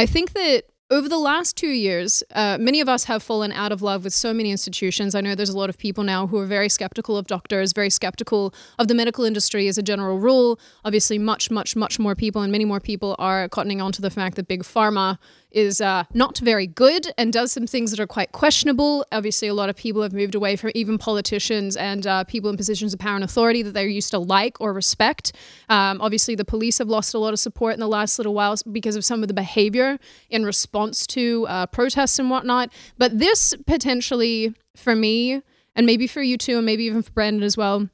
I think that over the last 2 years, many of us have fallen out of love with so many institutions. I know there's a lot of people now who are very skeptical of doctors, very skeptical of the medical industry as a general rule. Obviously, much more people and many more people are cottoning on to the fact that Big Pharma is not very good and does some things that are quite questionable. Obviously, a lot of people have moved away from even politicians and people in positions of power and authority that they used to like or respect. Obviously, the police have lost a lot of support in the last little while because of some of the behavior in response to protests and whatnot. But this potentially, for me, and maybe for you too, and maybe even for Brandon as well,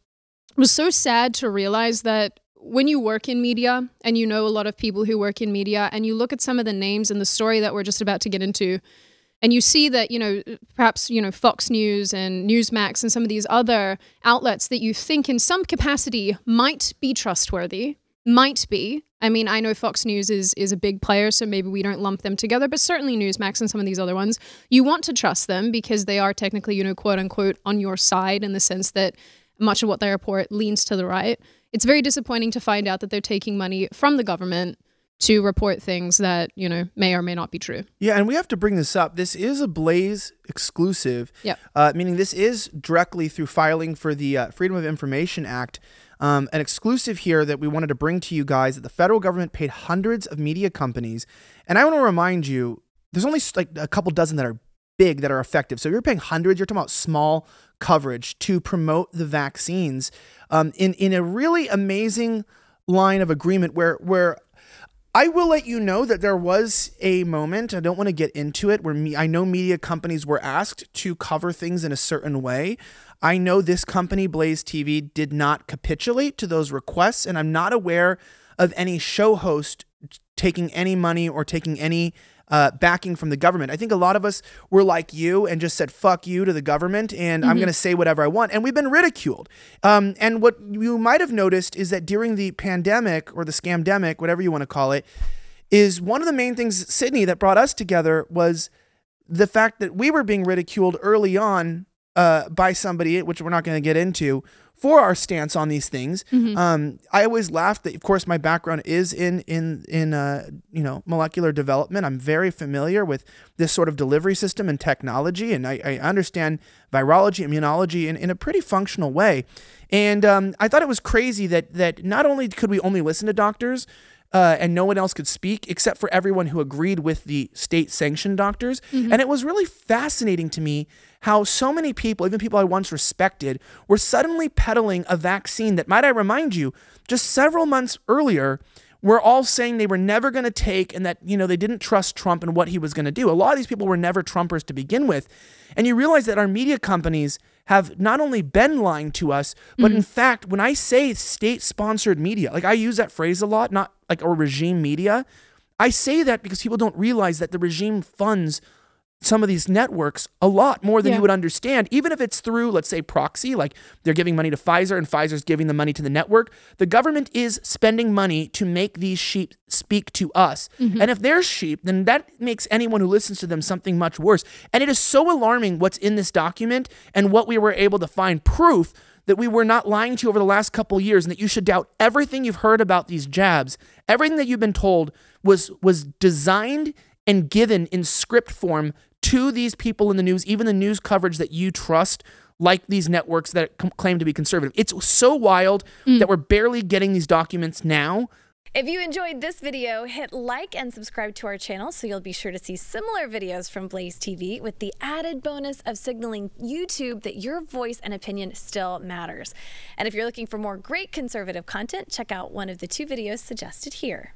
was so sad to realize that when you work in media and you know a lot of people who work in media and you look at some of the names in the story that we're just about to get into and you see that, you know, perhaps, you know, Fox News and Newsmax and some of these other outlets that you think in some capacity might be trustworthy, might be. I mean, I know Fox News is a big player, so maybe we don't lump them together, but certainly Newsmax and some of these other ones, you want to trust them because they are technically, you know, quote unquote, on your side in the sense that much of what they report leans to the right. It's very disappointing to find out that they're taking money from the government to report things that, you know, may or may not be true. Yeah, and we have to bring this up. This is a Blaze exclusive, yep. Meaning this is directly through filing for the Freedom of Information Act, an exclusive here that we wanted to bring to you guys that the federal government paid hundreds of media companies. And I want to remind you, there's only like a couple dozen that are big that are effective. So you're paying hundreds, you're talking about small coverage to promote the vaccines in a really amazing line of agreement where I will let you know that there was a moment, I don't want to get into it, where I know media companies were asked to cover things in a certain way. I know this company, BlazeTV, did not capitulate to those requests, and I'm not aware of any show host taking any money or taking any backing from the government. I think a lot of us were like you and just said, fuck you to the government, and I'm going to say whatever I want. And we've been ridiculed. And what you might have noticed is that during the pandemic or the scamdemic, whatever you want to call it, is one of the main things, Sydney, that brought us together was the fact that we were being ridiculed early on by somebody, which we're not going to get into, for our stance on these things. I always laughed that, of course, my background is in you know, molecular development. I'm very familiar with this sort of delivery system and technology, and I understand virology, immunology in a pretty functional way. And I thought it was crazy that not only could we only listen to doctors, and no one else could speak except for everyone who agreed with the state-sanctioned doctors. And it was really fascinating to me how so many people, even people I once respected, were suddenly peddling a vaccine that, might I remind you, just several months earlier, were all saying they were never going to take, and that, you know, they didn't trust Trump and what he was going to do. A lot of these people were never Trumpers to begin with. And you realize that our media companies have not only been lying to us, but in fact, when I say state-sponsored media, like I use that phrase a lot, not like or regime media, I say that because people don't realize that the regime funds some of these networks a lot more than you would understand, even if it's through, let's say, proxy, like they're giving money to Pfizer and Pfizer's giving the money to the network. The government is spending money to make these sheep speak to us. And if they're sheep, then that makes anyone who listens to them something much worse. And it is so alarming what's in this document and what we were able to find proof that we were not lying to you over the last couple years, and that you should doubt everything you've heard about these jabs. Everything that you've been told was designed and given in script form to these people in the news, even the news coverage that you trust, like these networks that claim to be conservative. It's so wild that we're barely getting these documents now. If you enjoyed this video, hit like and subscribe to our channel so you'll be sure to see similar videos from BlazeTV, with the added bonus of signaling YouTube that your voice and opinion still matters. And if you're looking for more great conservative content, check out one of the 2 videos suggested here.